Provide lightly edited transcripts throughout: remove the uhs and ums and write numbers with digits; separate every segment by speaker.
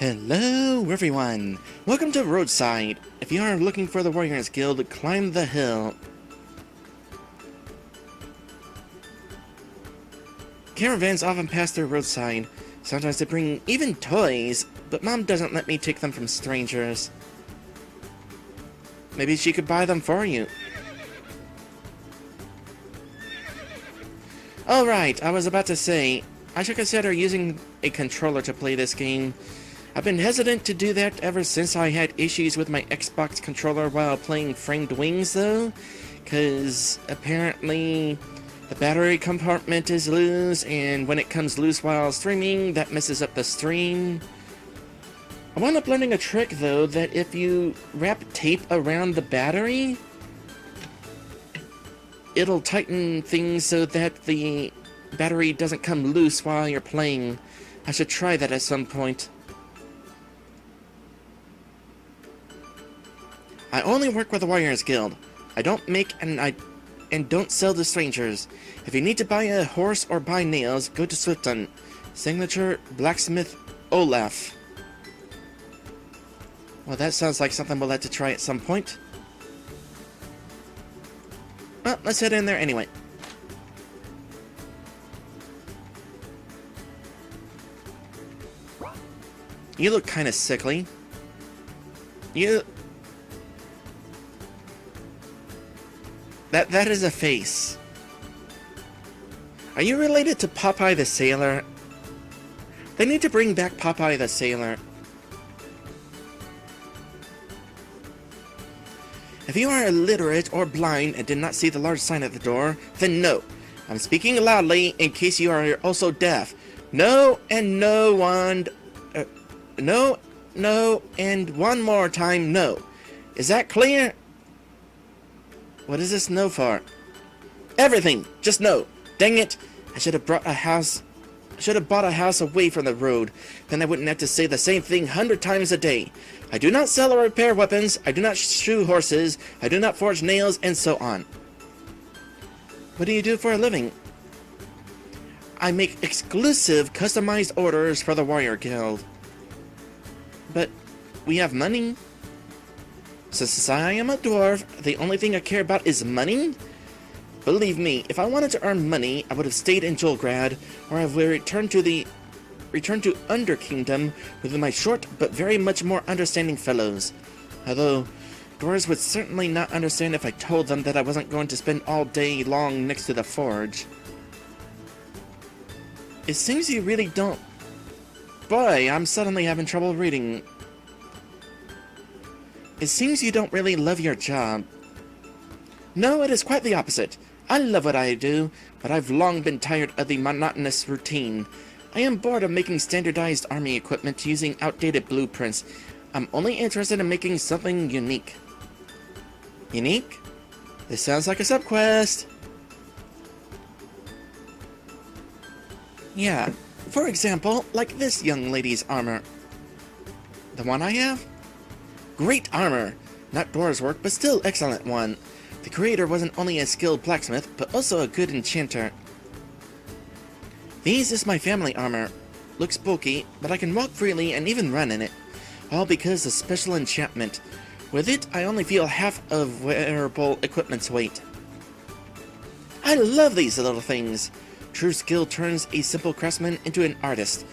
Speaker 1: Hello everyone! Welcome to Roadside. If you are looking for the Warriors Guild, climb the hill. Caravans often pass through Roadside. Sometimes they bring even toys, but Mom doesn't let me take them from strangers. Maybe she could buy them for you. Alright, I was about to say, I should consider using a controller to play this game. I've been hesitant to do that ever since I had issues with my Xbox controller while playing Framed Wings, though, because apparently the battery compartment is loose, and when it comes loose while streaming, that messes up the stream. I wound up learning a trick, though, that if you wrap tape around the battery, it'll tighten things so that the battery doesn't come loose while you're playing. I should try that at some point. I only work with the Warriors Guild. I don't make and don't sell to strangers. If you need to buy a horse or buy nails, go to Swifton. Signature Blacksmith Olaf. Well, that sounds like something we'll have to try at some point. Well, let's head in there anyway. You look kind of sickly. That is a face. Are you related to Popeye the Sailor? They need to bring back Popeye the Sailor. If you are illiterate or blind and did not see the large sign at the door, then no. I'm speaking loudly in case you are also deaf. No and no and no and one more time no. Is that clear? What is this no for? Everything! Just no! Dang it! I should have bought a house away from the road. Then I wouldn't have to say the same thing 100 times a day. I do not sell or repair weapons. I do not shoe horses. I do not forge nails, and so on. What do you do for a living? I make exclusive, customized orders for the Warrior Guild. But we have money. Since I am a dwarf, the only thing I care about is money? Believe me, if I wanted to earn money, I would have stayed in Jolgrad, or I would return to Underkingdom with my short but very much more understanding fellows. Although, dwarves would certainly not understand if I told them that I wasn't going to spend all day long next to the forge. It seems you really don't... Boy, I'm suddenly having trouble reading. It seems you don't really love your job. No, it is quite the opposite. I love what I do, but I've long been tired of the monotonous routine. I am bored of making standardized army equipment using outdated blueprints. I'm only interested in making something unique. Unique? This sounds like a subquest. Yeah, for example, like this young lady's armor. The one I have? Great armor! Not dwarves work, but still excellent one. The creator wasn't only a skilled blacksmith, but also a good enchanter. This is my family armor. Looks bulky, but I can walk freely and even run in it. All because of special enchantment. With it, I only feel half of wearable equipment's weight. I love these little things. True skill turns a simple craftsman into an artist.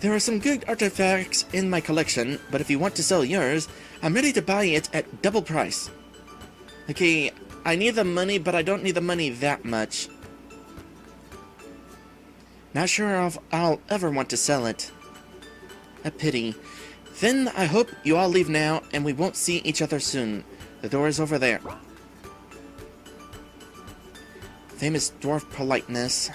Speaker 1: There are some good artifacts in my collection, but if you want to sell yours, I'm ready to buy it at double price. Okay, I need the money, but I don't need the money that much. Not sure if I'll ever want to sell it. A pity. Then I hope you all leave now, and we won't see each other soon. The door is over there. Famous dwarf politeness.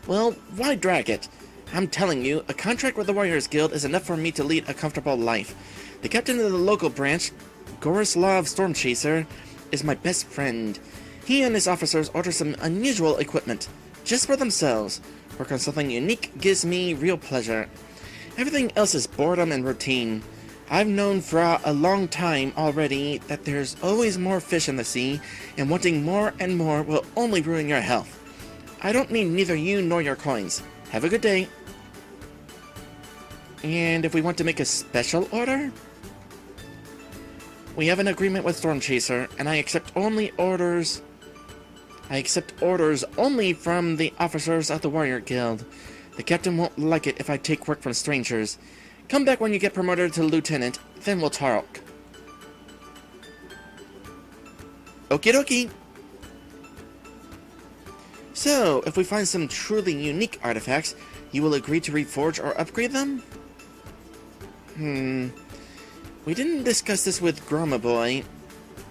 Speaker 1: Well, why drag it? I'm telling you, a contract with the Warriors Guild is enough for me to lead a comfortable life. The captain of the local branch, Gorislav Stormchaser, is my best friend. He and his officers order some unusual equipment, just for themselves. Work on something unique gives me real pleasure. Everything else is boredom and routine. I've known for a long time already that there's always more fish in the sea, and wanting more and more will only ruin your health. I don't need neither you nor your coins. Have a good day. And if we want to make a special order? We have an agreement with Storm Chaser, and I accept orders only from the officers of the Warrior Guild. The captain won't like it if I take work from strangers. Come back when you get promoted to lieutenant, then we'll talk. Okie dokie. So, if we find some truly unique artifacts, you will agree to reforge or upgrade them? We didn't discuss this with Groma Boy.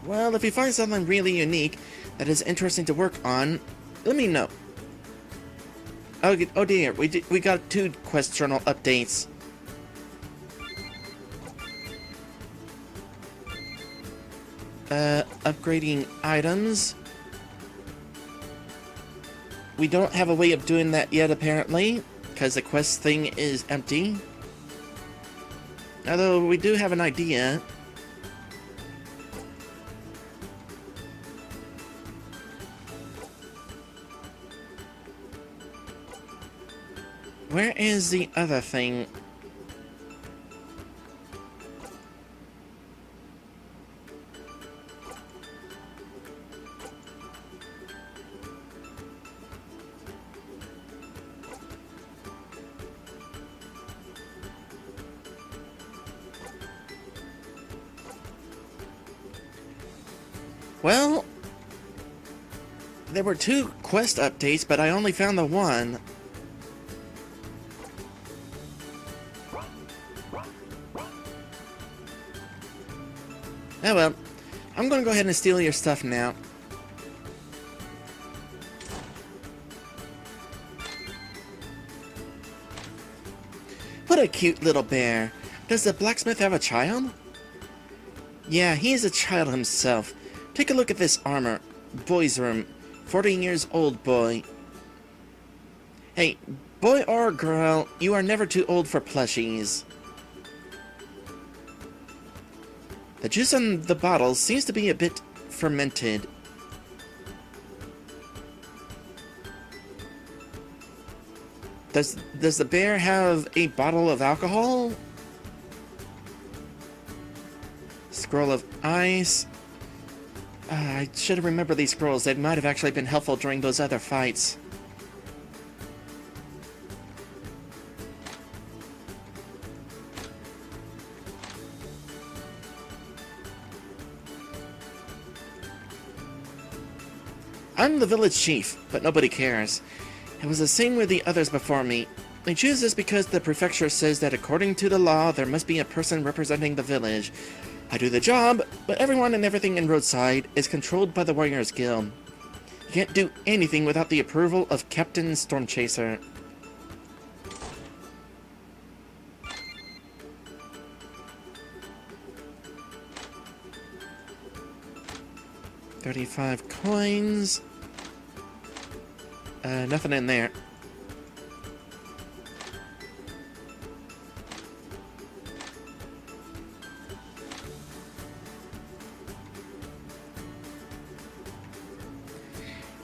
Speaker 1: Well, if you find something really unique that is interesting to work on, let me know. Oh dear, we got 2 quest journal updates. Upgrading items. We don't have a way of doing that yet, apparently, because the quest thing is empty. Although, we do have an idea. Where is the other thing? Well, there were 2 quest updates, but I only found the one. Oh well, I'm gonna go ahead and steal your stuff now. What a cute little bear. Does the blacksmith have a child? Yeah, he's a child himself. Take a look at this armor. Boy's room. 14 years old boy. Hey, boy or girl, you are never too old for plushies. The juice on the bottle seems to be a bit fermented. Does the bear have a bottle of alcohol? Scroll of ice. I should have remembered these scrolls. They might have actually been helpful during those other fights. I'm the village chief, but nobody cares. It was the same with the others before me. They choose this because the prefecture says that according to the law, there must be a person representing the village. I do the job, but everyone and everything in Roadside is controlled by the Warriors Guild. You can't do anything without the approval of Captain Stormchaser. $35 coins. Nothing in there.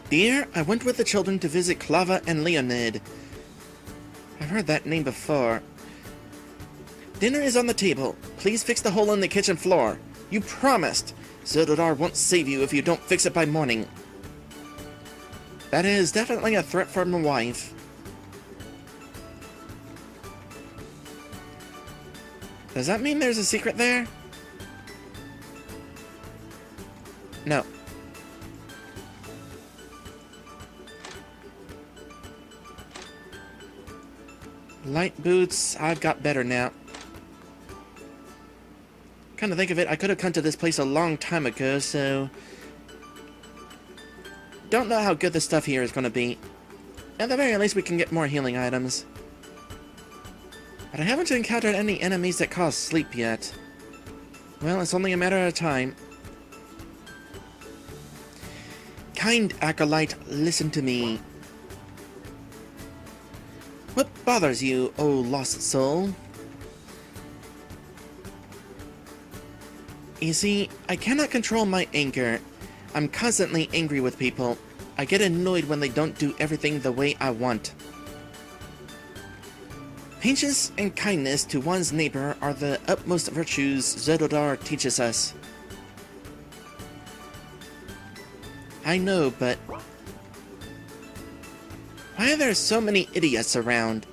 Speaker 1: Dear, I went with the children to visit Clava and Leonid. I've heard that name before. Dinner is on the table. Please fix the hole in the kitchen floor. You promised. Zododar won't save you if you don't fix it by morning. That is definitely a threat from a wife. Does that mean there's a secret there? No. Light boots, I've got better now. Come to think of it, I could have come to this place a long time ago, so... Don't know how good the stuff here is going to be. At the very least, we can get more healing items. But I haven't encountered any enemies that cause sleep yet. Well, it's only a matter of time. Kind acolyte, listen to me. What bothers you, oh lost soul? You see, I cannot control my anger. I'm constantly angry with people. I get annoyed when they don't do everything the way I want. Patience and kindness to one's neighbor are the utmost virtues Zododar teaches us. I know, but why are there so many idiots around?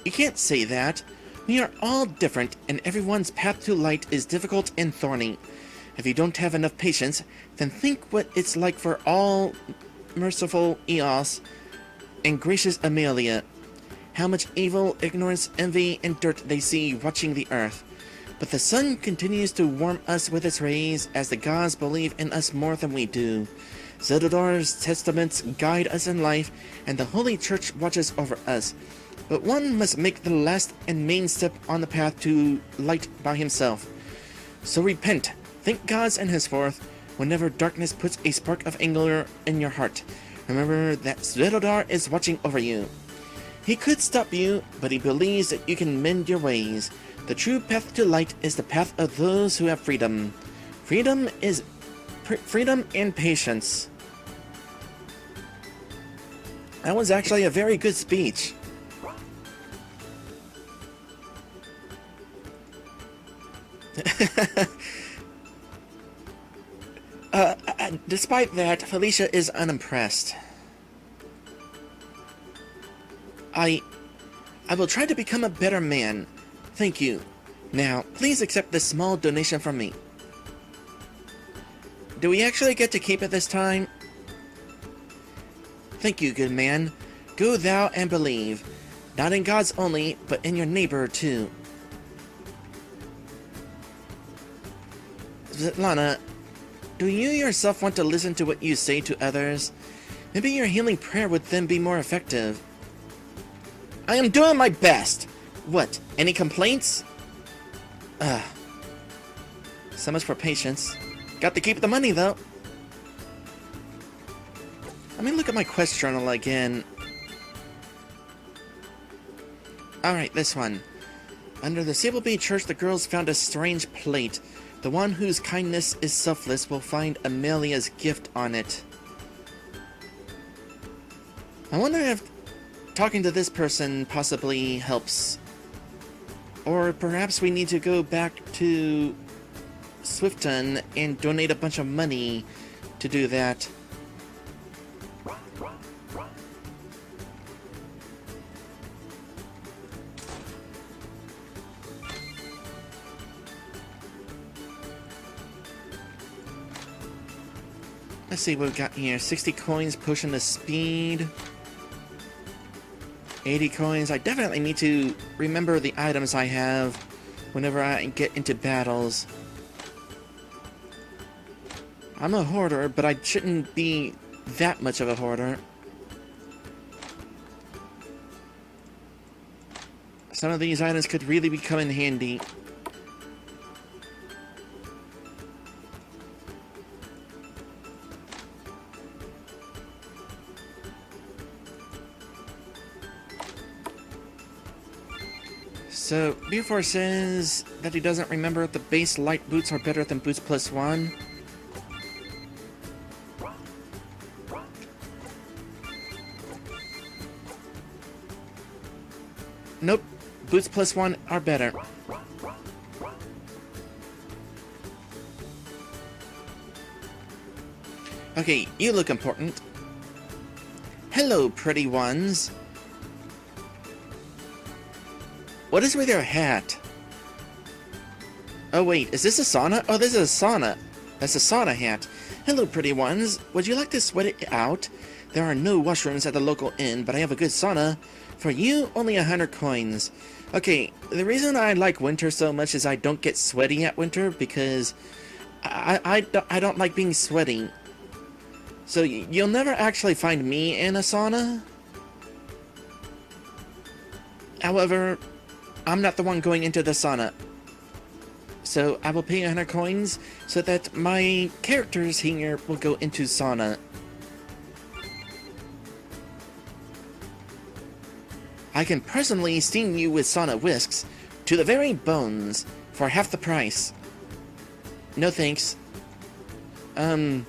Speaker 1: You can't say that. We are all different, and everyone's path to light is difficult and thorny. If you don't have enough patience, then think what it's like for all merciful Eos and gracious Amelia. How much evil, ignorance, envy, and dirt they see watching the earth. But the sun continues to warm us with its rays, as the gods believe in us more than we do. Zododar's testaments guide us in life, and the Holy Church watches over us. But one must make the last and main step on the path to light by himself. So repent, thank gods, and henceforth, whenever darkness puts a spark of anger in your heart, remember that Zododar is watching over you. He could stop you, but he believes that you can mend your ways. The true path to light is the path of those who have freedom. Freedom and patience. That was actually a very good speech. Despite that, Felicia is unimpressed. I will try to become a better man. Thank you. Now, please accept this small donation from me. Do we actually get to keep it this time? Thank you, good man. Go thou and believe. Not in gods only, but in your neighbor too. Svetlana, do you yourself want to listen to what you say to others? Maybe your healing prayer would then be more effective. I am doing my best. What? Any complaints? So much for patience. Got to keep the money, though. Let me look at my quest journal again. Alright, this one. Under the Sable Bay Church, the girls found a strange plate. The one whose kindness is selfless will find Amelia's gift on it. I wonder if talking to this person possibly helps. Or perhaps we need to go back to Swifton and donate a bunch of money to do that. Let's see what we've got here. 60 coins, potion of speed. 80 coins. I definitely need to remember the items I have whenever I get into battles. I'm a hoarder, but I shouldn't be that much of a hoarder. Some of these items could really be coming in handy. So, B4 says that he doesn't remember if the base light boots are better than boots plus 1. Nope, boots plus 1 are better. Okay, you look important. Hello, pretty ones. What is with your hat? Oh wait, is this a sauna? Oh, this is a sauna. That's a sauna hat. Hello, pretty ones. Would you like to sweat it out? There are no washrooms at the local inn, but I have a good sauna. For you, only 100 coins. Okay, the reason I like winter so much is I don't get sweaty at winter because I don't like being sweaty. So you'll never actually find me in a sauna. However, I'm not the one going into the sauna. So I will pay 100 coins so that my characters here will go into sauna. I can personally steam you with sauna whisks to the very bones for half the price. No thanks. Then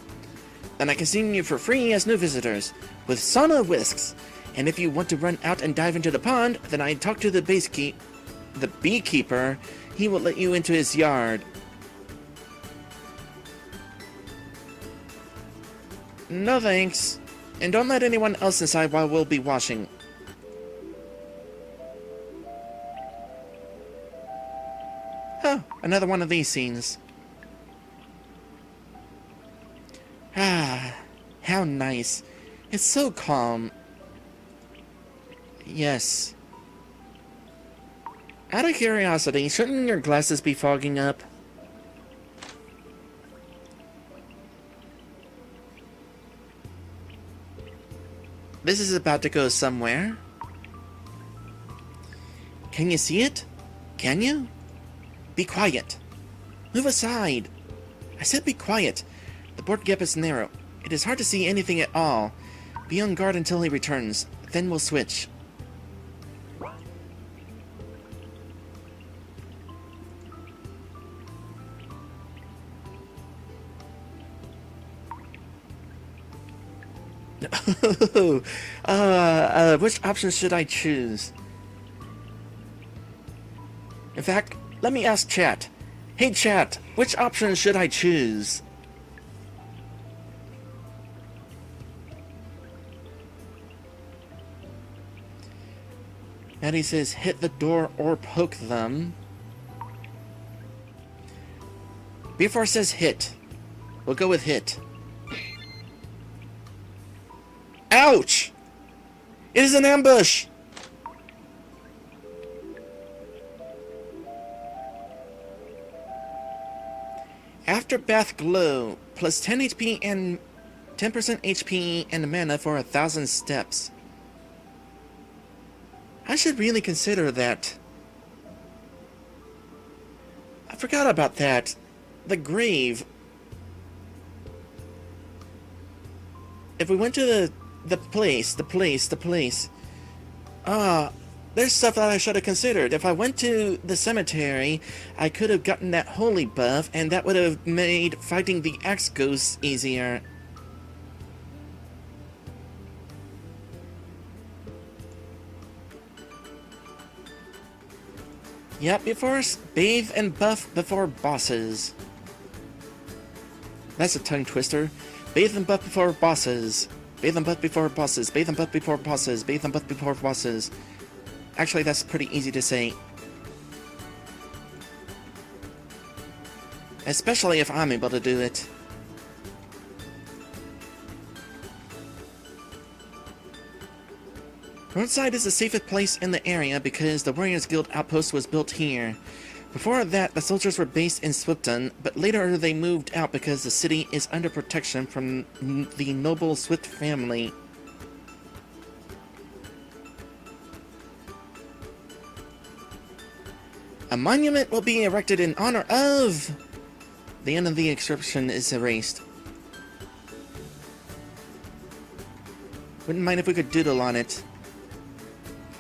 Speaker 1: I can steam you for free as new visitors with sauna whisks. And if you want to run out and dive into the pond, then I talked to the beekeeper. He will let you into his yard. No thanks. And don't let anyone else inside while we'll be washing. Oh, another one of these scenes. Ah, how nice. It's so calm. Yes. Out of curiosity, shouldn't your glasses be fogging up? This is about to go somewhere. Can you see it? Can you? Be quiet. Move aside. I said be quiet. The board gap is narrow. It is hard to see anything at all. Be on guard until he returns. Then we'll switch. Which option should I choose? In fact, let me ask chat. Hey chat, which option should I choose? Maddie says hit the door or poke them. B4 says hit. We'll go with hit. Ouch! It is an ambush! Afterbath glow, plus 10 HP and 10% HP and mana for 1,000 steps. I should really consider that. I forgot about that. The grave. If we went to the place. There's stuff that I should have considered. If I went to the cemetery, I could have gotten that holy buff, and that would have made fighting the axe ghosts easier. Yep, before bathe and buff before bosses. That's a tongue twister. Bathe and buff before bosses. Bathe and buff before bosses. Bathe and buff before bosses. Bathe and buff before bosses. Actually, that's pretty easy to say. Especially if I'm able to do it. Roadside is the safest place in the area because the Warriors Guild outpost was built here. Before that, the soldiers were based in Swifton, but later they moved out because the city is under protection from the noble Swift family. A monument will be erected in honor of... The end of the inscription is erased. Wouldn't mind if we could doodle on it.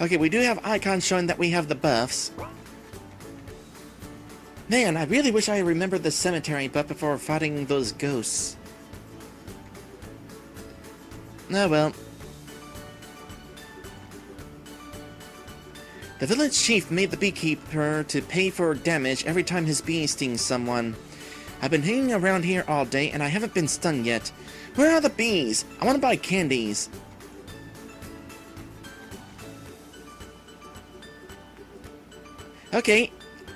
Speaker 1: Okay, we do have icons showing that we have the buffs. Man, I really wish I remembered the cemetery buff before fighting those ghosts. Oh well. The village chief made the beekeeper to pay for damage every time his bee stings someone. I've been hanging around here all day and I haven't been stung yet. Where are the bees? I want to buy candies. Okay,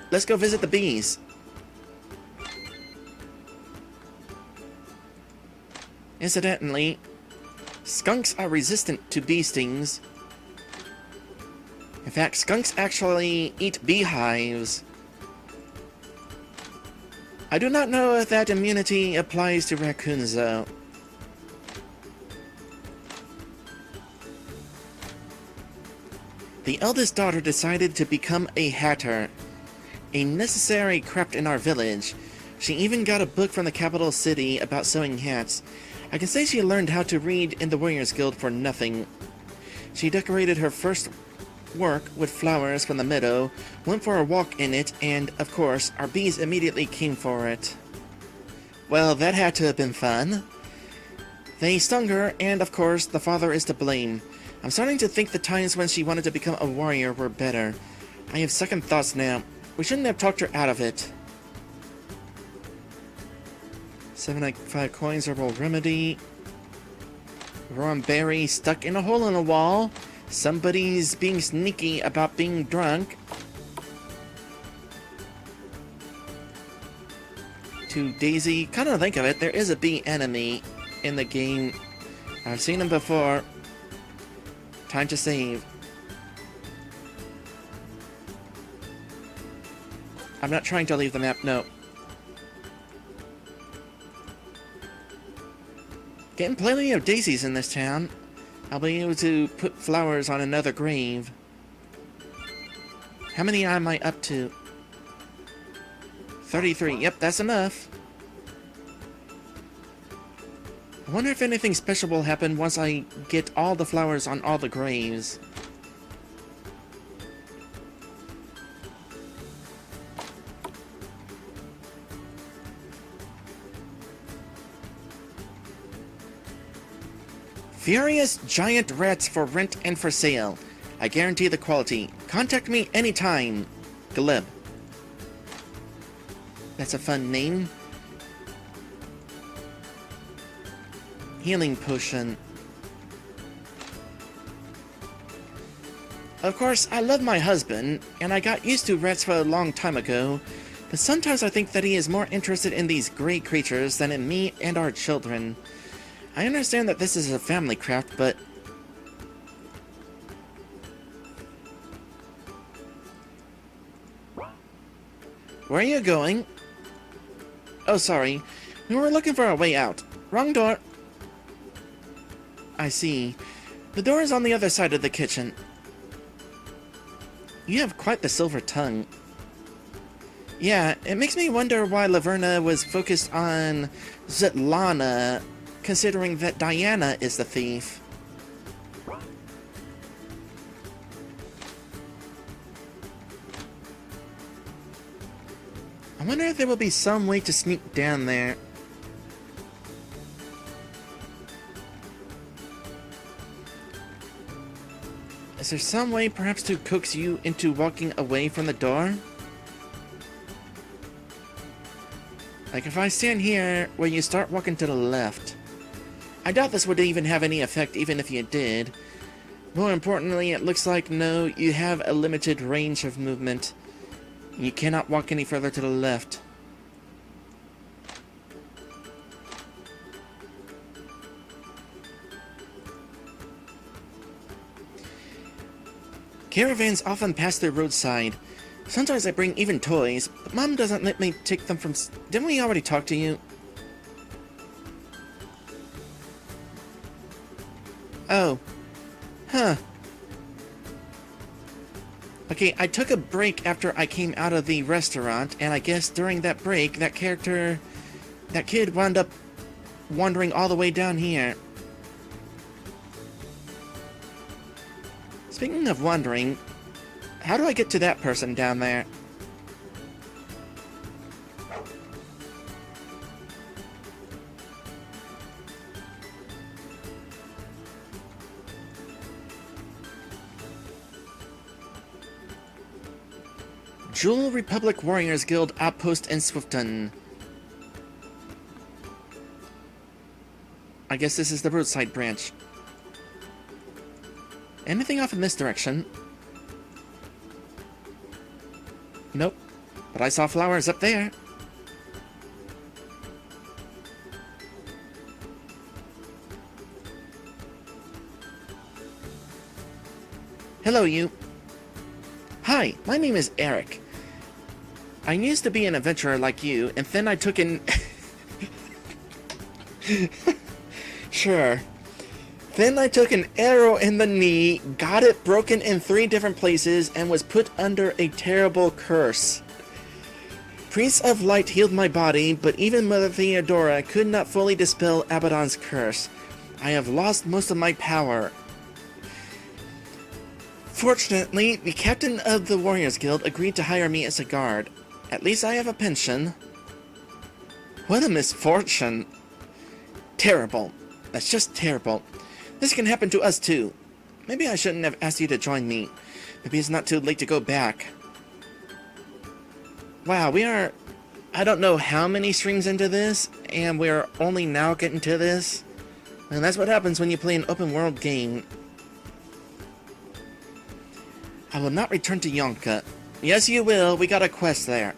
Speaker 1: let's go visit the bees. Incidentally, skunks are resistant to bee stings. In fact, skunks actually eat beehives. I do not know if that immunity applies to raccoons, though. The eldest daughter decided to become a hatter, a necessary craft in our village. She even got a book from the capital city about sewing hats. I can say she learned how to read in the Warriors Guild for nothing. She decorated her first work with flowers from the meadow, went for a walk in it, and, of course, our bees immediately came for it. Well, that had to have been fun. They stung her, and, of course, the father is to blame. I'm starting to think the times when she wanted to become a warrior were better. I have second thoughts now. We shouldn't have talked her out of it. 75 coins, herbal remedy. Raw berry stuck in a hole in a wall. Somebody's being sneaky about being drunk. To Daisy. Kind of think of it, there is a bee enemy in the game. I've seen him before. Time to save. I'm not trying to leave the map, no. Getting plenty of daisies in this town. I'll be able to put flowers on another grave. How many am I up to? 33. Yep, that's enough. I wonder if anything special will happen once I get all the flowers on all the graves. Furious giant rats for rent and for sale. I guarantee the quality. Contact me anytime. Gleb. That's a fun name. Healing potion. Of course, I love my husband, and I got used to rats for a long time ago, but sometimes I think that he is more interested in these gray creatures than in me and our children. I understand that this is a family craft, but... Where are you going? Oh, sorry. We were looking for a way out. Wrong door. I see. The door is on the other side of the kitchen. You have quite the silver tongue. Yeah, it makes me wonder why Laverna was focused on Svetlana, considering that Diana is the thief. I wonder if there will be some way to sneak down there. Is there some way perhaps to coax you into walking away from the door? Like if I stand here where you start walking to the left. I doubt this would even have any effect even if you did. More importantly, it looks like no, you have a limited range of movement. You cannot walk any further to the left. Caravans often pass the roadside. Sometimes I bring even toys, but Mom doesn't let me take them from... Didn't we already talk to you? Oh. Huh. Okay, I took a break after I came out of the restaurant, and I guess during that break, that kid wound up wandering all the way down here. Speaking of wandering, how do I get to that person down there? Jewel Republic Warriors Guild Outpost in Swifton. I guess this is the roadside branch. Anything off in this direction? Nope. But I saw flowers up there. Hello, you. Hi, my name is Eric. I used to be an adventurer like you, and then I took an... Sure. Then I took an arrow in the knee, got it broken in 3 different places, and was put under a terrible curse. Priests of Light healed my body, but even Mother Theodora could not fully dispel Abaddon's curse. I have lost most of my power. Fortunately, the captain of the Warriors Guild agreed to hire me as a guard. At least I have a pension. What a misfortune. Terrible. That's just terrible. This can happen to us too. Maybe I shouldn't have asked you to join me. Maybe it's not too late to go back. Wow, we are... I don't know how many streams into this, and we're only now getting to this. And that's what happens when you play an open world game. I will not return to Yonka. Yes, you will. We got a quest there.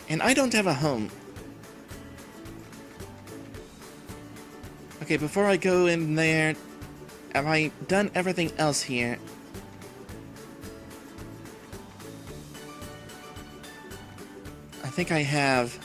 Speaker 1: And I don't have a home. Okay, before I go in there, have I done everything else here? I think I have.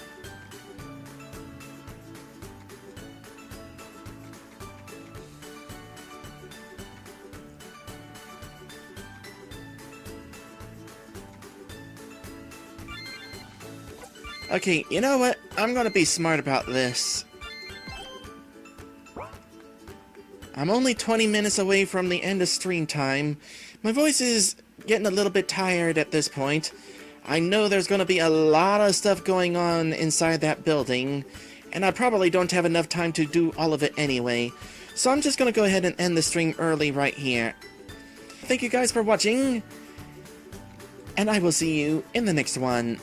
Speaker 1: Okay, you know what? I'm gonna be smart about this. I'm only 20 minutes away from the end of stream time. My voice is getting a little bit tired at this point. I know there's gonna be a lot of stuff going on inside that building, and I probably don't have enough time to do all of it anyway. So I'm just gonna go ahead and end the stream early right here. Thank you guys for watching, and I will see you in the next one.